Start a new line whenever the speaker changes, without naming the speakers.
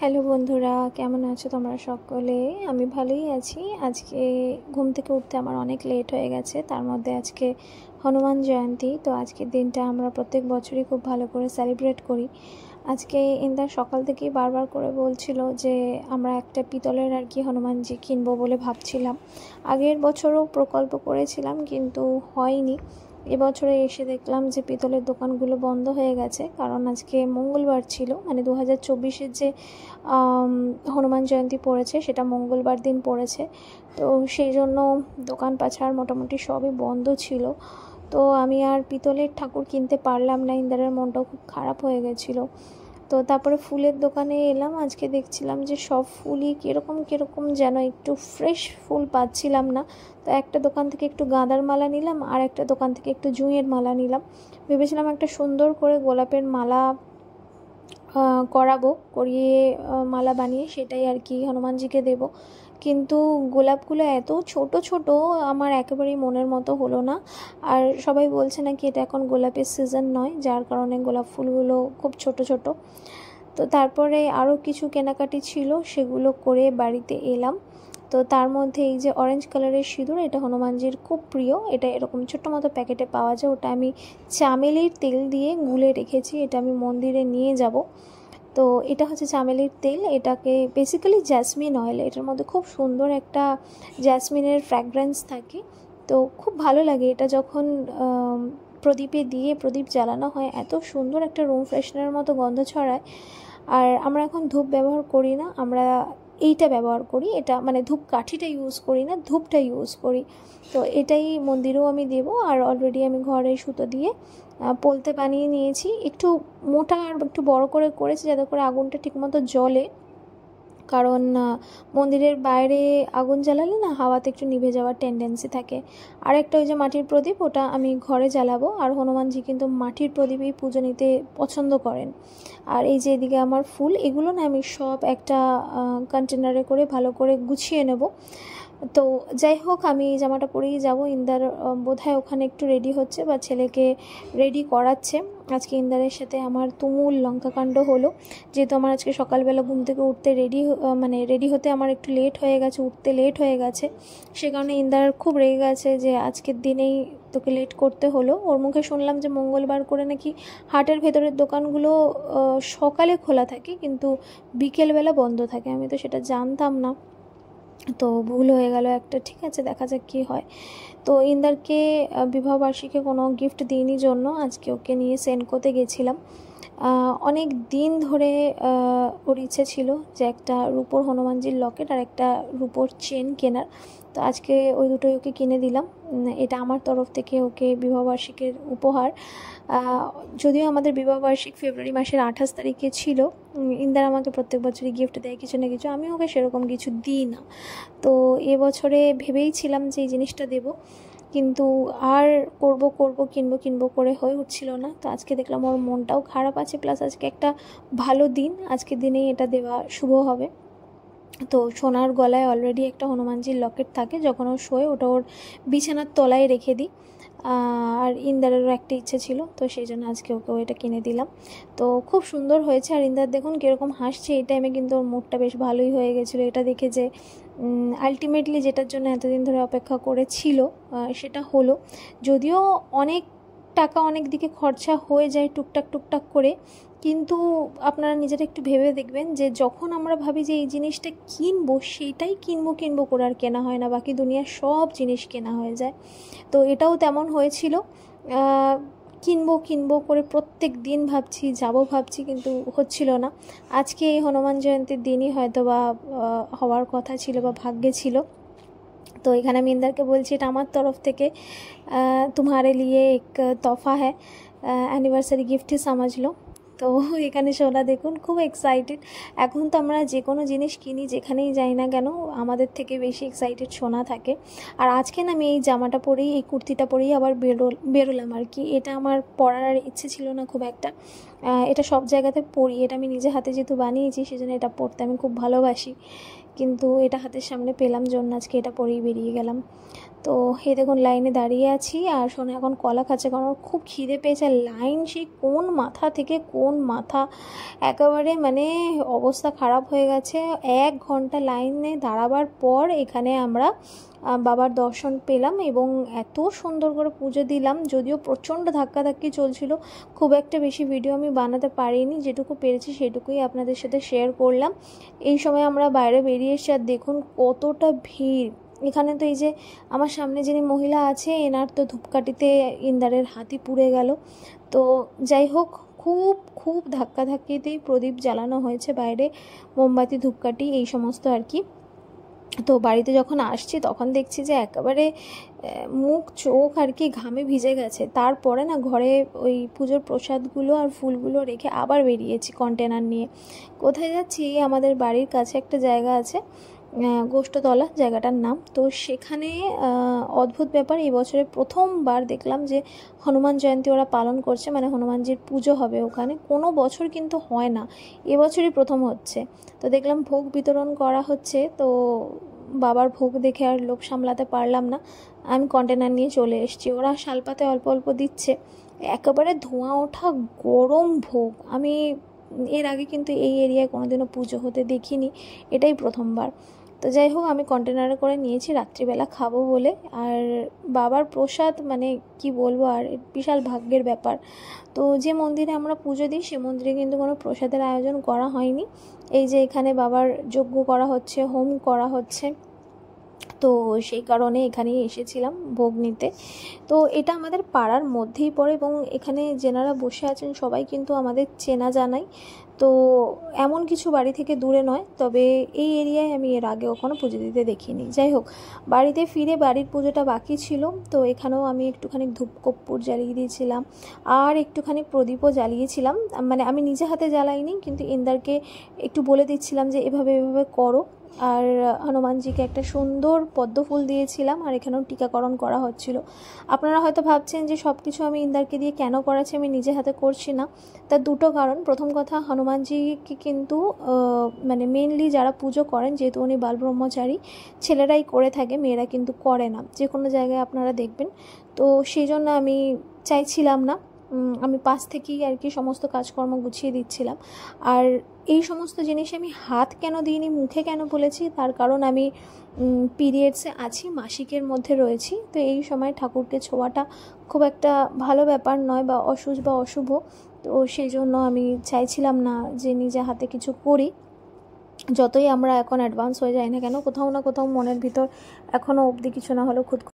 Hello বন্ধুরা, কেমন আছো তোমরা সকলে? আমি ভালোই আছি। আজকে ঘুম থেকে উঠতে আমার অনেক লেট হয়ে গেছে। তার মধ্যে আজকে হনুমান জয়ন্তী। তো আজকের দিনটা আমরা প্রত্যেক বছরই খুব ভালো করে সেলিব্রেট করি। আজকে ইন্দার সকাল থেকেই বারবার করে বলছিল যে আমরা একটা পিতলের হনুমানজি কিনবো বলে ভাবছিলাম। আগের বছরও প্রকল্প করেছিলাম কিন্তু হয়নি। এবছরে এসে দেখলাম যে পিতলের দোকানগুলো বন্ধ হয়ে গেছে, কারণ আজকে মঙ্গলবার ছিল, মানে 2024-এর যে হনুমান জয়ন্তী পড়েছে সেটা মঙ্গলবার দিন পড়েছে। তো সেই জন্য দোকান পাছার মোটামুটি সবই বন্ধ ছিল। তো আমি আর পিতলের ঠাকুর কিনতে পারলাম না, ইন্দারের মনটাও খুব খারাপ হয়ে গেছিলো। তো তারপরে ফুলের দোকানে এলাম। আজকে দেখছিলাম যে সব ফুলই কীরকম কীরকম যেন, একটু ফ্রেশ ফুল পাচ্ছিলাম না। তো একটা দোকান থেকে একটু গাঁদার মালা নিলাম, আর একটা দোকান থেকে একটু জুঁইয়ের মালা নিলাম। ভেবেছিলাম একটা সুন্দর করে গোলাপের মালা করিয়ে মালা বানিয়ে সেটাই হনুমানজিকে দেব। কিন্তু গোলাপগুলো এত ছোট ছোট, আমার একেবারেই মনের মতো হলো না। আর সবাই বলছে নাকি এটা এখন গোলাপের সিজন নয়, যার কারণে গোলাপ ফুলগুলো খুব ছোট ছোট। তো তারপরে আরও কিছু কেনাকাটি ছিল, সেগুলো করে বাড়িতে এলাম। তো তার মধ্যে এই যে অরেঞ্জ কালারের সিঁদুর, এটা হনুমানজির খুব প্রিয়। এটা এরকম ছোট্ট মতো প্যাকেটে পাওয়া যায়। ওটা আমি চামেলির তেল দিয়ে গুলে রেখেছি, এটা আমি মন্দিরে নিয়ে যাব। তো এটা হচ্ছে চামেলির তেল, এটাকে বেসিক্যালি জ্যাসমিন অয়েল, এটার মধ্যে খুব সুন্দর একটা জ্যাসমিনের ফ্র্যাগ্রেন্স থাকে। তো খুব ভালো লাগে এটা যখন প্রদীপে দিয়ে প্রদীপ জ্বালানো হয়, এত সুন্দর একটা রুম ফ্রেশনারের মতো গন্ধ ছড়ায়। আর আমরা এখন ধূপ ব্যবহার করি না, আমরা এইটা ব্যবহার করি, এটা মানে ধূপ কাঠিটা ইউজ করি না, ধূপটা ইউজ করি। তো এটাই মন্দিরেও আমি দেবো। আর অলরেডি আমি ঘরে সুতো দিয়ে পোলতে বানিয়ে নিয়েছি, একটু মোটা আর একটু বড় করে করেছি যাতে করে আগুনটা ঠিকমতো জ্বলে। কারণ মন্দিরের বাইরে আগুন জ্বালালে না হাওয়াতে একটু নিভে যাওয়ার টেন্ডেন্সি থাকে। আর একটা ওই যে মাটির প্রদীপ, ওটা আমি ঘরে জ্বালাবো। আর হনুমানজি কিন্তু মাটির প্রদীপেই পুজো নিতে পছন্দ করেন। আর এই যে এদিকে আমার ফুল, এগুলো না আমি সব একটা কন্টেনারে করে ভালো করে গুছিয়ে নেব। তো যাই হোক, আমি এই জামাটা পরেই যাব। ইন্দার বোধহয় ওখানে একটু রেডি হচ্ছে বা ছেলেকে রেডি করাচ্ছে। আজকে ইন্দারের সাথে আমার তুমুল লঙ্কাকাণ্ড হলো, যেহেতু আমার আজকে সকালবেলা ঘুম থেকে উঠতে রেডি হতে আমার একটু লেট হয়ে গেছে, উঠতে লেট হয়ে গেছে। সে কারণে ইন্দার খুব রেগে গেছে যে আজকের দিনেই তোকে লেট করতে হলো। ওর মুখে শুনলাম যে মঙ্গলবার করে নাকি হাটের ভেতরের দোকানগুলো সকালে খোলা থাকে কিন্তু বিকেলবেলা বন্ধ থাকে। আমি তো সেটা জানতাম না, তো ভুল হয়ে গেল একটা। ঠিক আছে, দেখা যাক কী হয়। তো ইন্দারকে বিবাহবার্ষিকী কোনো গিফট দিইনি জন্য আজকে ওকে নিয়ে সেনকোতে গেছিলাম। অনেক দিন ধরে ওর ইচ্ছে ছিল যে একটা রূপোর হনুমানজির লকেট আর একটা রূপোর চেন কেনার। তো আজকে ওই দুটোই ওকে কিনে দিলাম। এটা আমার তরফ থেকে ওকে বিবাহবার্ষিকীর উপহার। যদিও আমাদের বিবাহবার্ষিক ফেব্রুয়ারি মাসের 28 তারিখে ছিল। ইন্দার আমাকে প্রত্যেক বছরই গিফট দেয় কিছু না কিছু, আমি ওকে সেরকম কিছু দিই না। তো এবছরে ভেবেইছিলাম যে এই জিনিসটা দেব, কিন্তু আর কিনবো করে হয়ে উঠছিল না। তো আজকে দেখলাম ওর মনটাও খারাপ আছে, প্লাস আজকে একটা ভালো দিন, আজকের দিনেই এটা দেওয়া শুভ হবে। তো সোনার গলায় অলরেডি একটা হনুমানজির লকেট থাকে, যখন ও শোয় ওটা ওর বিছানার তলায় রেখে দিই। আর ইন্দারেরও একটা ইচ্ছে ছিল, তো সেই জন্য আজকে ওকেও এটা কিনে দিলাম। তো খুব সুন্দর হয়েছে। আর ইন্দার দেখুন কীরকম হাসছে, এই টাইমে কিন্তু ওর মুডটা বেশ ভালোই হয়ে গেছিলো এটা দেখে, যে আলটিমেটলি যেটার জন্য এতদিন ধরে অপেক্ষা করেছিল সেটা হলো। যদিও অনেক টাকা অনেক দিকে খরচা হয়ে যায় টুকটাক করে, কিন্তু আপনারা নিজেরা একটু ভেবে দেখবেন যে যখন আমরা ভাবি যে এই জিনিসটা কিনবো, সেইটাই কিনবো করে আর কেনা হয় না, বাকি দুনিয়ার সব জিনিস কেনা হয়ে যায়। তো এটাও তেমন হয়েছিল। কিনবো করে প্রত্যেক দিন ভাবছি কিন্তু হচ্ছিল না। আজকে এই হনুমান জয়ন্তীর দিনই হয়তো বা হওয়ার কথা ছিল বা ভাগ্যে ছিল। তো এখানে আমি ইন্দারকে বলছি এটা আমার তরফ থেকে तुम्हारे लिए एक तोहफा है, অ্যানিভার্সারি গিফটই समझ लो। তো এখানে সোনা দেখুন খুব এক্সাইটেড। এখন তো আমরা যে কোনো জিনিস কিনি, যেখানেই যাই না কেন, আমাদের থেকে বেশি এক্সাইটেড সোনা থাকে। আর আজকে না আমি এই জামাটা পরেই, এই কুর্তিটা পরেই আবার বেরোলাম আর কি। এটা আমার পরার ইচ্ছে ছিল না খুব একটা, এটা সব জায়গাতে পরি, এটা আমি নিজে হাতে যেহেতু বানিয়েছি সেজন্য এটা পরতে আমি খুব ভালোবাসি। কিন্তু এটা হাতের সামনে পেলাম জন্য আজকে এটা পরেই বেরিয়ে গেলাম। তো এই দেখুন লাইনে দাঁড়িয়ে আছি, আর শোনো এখন কলা খাচ্ছে, কারণ ওর খুব খিদে পেয়েছে। লাইন সেই কোন মাথা থেকে কোন মাথা, একেবারে মানে অবস্থা খারাপ হয়ে গেছে। 1 ঘন্টা লাইনে দাঁড়াবার পর এখানে আমরা বাবার দর্শন পেলাম এবং এত সুন্দর করে পুজো দিলাম। যদিও প্রচণ্ড ধাক্কাধাক্কি চলছিল, খুব একটা বেশি ভিডিও আমি বানাতে পারিনি, যেটুকু পেরেছি সেটুকুই আপনাদের সাথে শেয়ার করলাম। এই সময় আমরা বাইরে বেরিয়ে এসে আর দেখুন কতটা ভিড় এখানে। তো এই যে আমার সামনে যিনি মহিলা আছে, এনার তো ধূপকাঠিতে ইন্দারের হাতই পুড়ে গেল। তো যাই হোক, খুব খুব ধাক্কাধাক্কিতেই প্রদীপ জ্বালানো হয়েছে বাইরে, মোমবাতি ধূপকাঠি এই সমস্ত আর কি। তো বাড়িতে যখন আসছি তখন দেখছি যে একেবারে মুখ চোখ আর কি ঘামে ভিজে গেছে। তারপরে না ঘরে ওই পুজোর প্রসাদগুলো আর ফুলগুলো রেখে আবার বেরিয়েছি কন্টেনার নিয়ে। কোথায় যাচ্ছি? আমাদের বাড়ির কাছে একটা জায়গা আছে, গোষ্ঠতলা জায়গাটার নাম। তো সেখানে অদ্ভুত ব্যাপার, এই বছরে প্রথমবার দেখলাম যে হনুমান জয়ন্তী ওরা পালন করছে, মানে হনুমানজির পুজো হবে ওখানে। কোনো বছর কিন্তু হয় না, এবছরই প্রথম হচ্ছে। তো দেখলাম ভোগ বিতরণ করা হচ্ছে, তো বাবার ভোগ দেখে আর লোভ সামলাতে পারলাম না, আমি কন্টেনার নিয়ে চলে এসেছি। ওরা শালপাতে অল্প অল্প দিচ্ছে, একেবারে ধোঁয়া ওঠা গরম ভোগ। আমি এর আগে কিন্তু এই এরিয়ায় কোনোদিনও পুজো হতে দেখিনি, এটাই প্রথমবার। তো যাই হোক, আমি কন্টেনারে করে নিয়েছি রাত্রিবেলা খাবো বলে। আর বাবার প্রসাদ মানে কি বলবো, আর বিশাল ভাগ্যের ব্যাপার। তো যে মন্দিরে আমরা পুজো দিই সে মন্দিরে কিন্তু কোনো প্রসাদের আয়োজন করা হয়নি। এই যে এখানে বাবার যজ্ঞ করা হচ্ছে, হোম করা হচ্ছে, তো সেই কারণে এখানেই এসেছিলাম ভোগ নিতে। তো এটা আমাদের পাড়ার মধ্যেই পড়ে এবং এখানে যেনারা বসে আছেন সবাই কিন্তু আমাদের চেনা জানাই। তো এমন কিছু বাড়ি থেকে দূরে নয়, তবে এই এরিয়ায় আমি এর আগে কখনো পুজো দিতে দেখিনি। যাই হোক, বাড়িতে ফিরে বাড়ির পুজোটা বাকি ছিল, তো এখানেও আমি একটুখানি ধূপ কর্পূর জ্বালিয়ে দিয়েছিলাম আর একটুখানি প্রদীপও জ্বালিয়েছিলাম। মানে আমি নিজে হাতে জ্বালাইনি, কিন্তু ইন্দারকে একটু বলে দিচ্ছিলাম যে এভাবে এভাবে করো। আর হনুমানজিকে একটা সুন্দর পদ্ম ফুল দিয়েছিলাম, আর এখানেও টিকাকরণ করা হচ্ছিল। আপনারা হয়তো ভাবছেন যে সব কিছু আমি ইন্দারকে দিয়ে কেন করাচ্ছি, আমি নিজে হাতে করছি না। তার দুটো কারণ। প্রথম কথা, হনুমানজিকে কিন্তু মানে মেনলি যারা পুজো করেন, যেহেতু উনি বালব্রহ্মচারী, ছেলেরাই করে থাকে, মেয়েরা কিন্তু করে না, যে কোনো জায়গায় আপনারা দেখবেন। তো সেই জন্য আমি চাইছিলাম না, আমি পাশ থেকেই আর কি সমস্ত কাজকর্ম গুছিয়ে দিচ্ছিলাম। আর এই সমস্ত জিনিস আমি হাত কেন দিইনি, মুখে কেন বলেছি, তার কারণ আমি পিরিয়ডসে আছি, মাসিকের মধ্যে রয়েছি। তো এই সময় ঠাকুরকে ছোঁয়াটা খুব একটা ভালো ব্যাপার নয়, বা বা অশুভ। তো সেই জন্য আমি চাইছিলাম না যে নিজে হাতে কিছু করি। যতই আমরা এখন অ্যাডভান্স হয়ে যাই না কেন, কোথাও না কোথাও মনের ভিতর এখনও অবধি কিছু না হলেও খুদ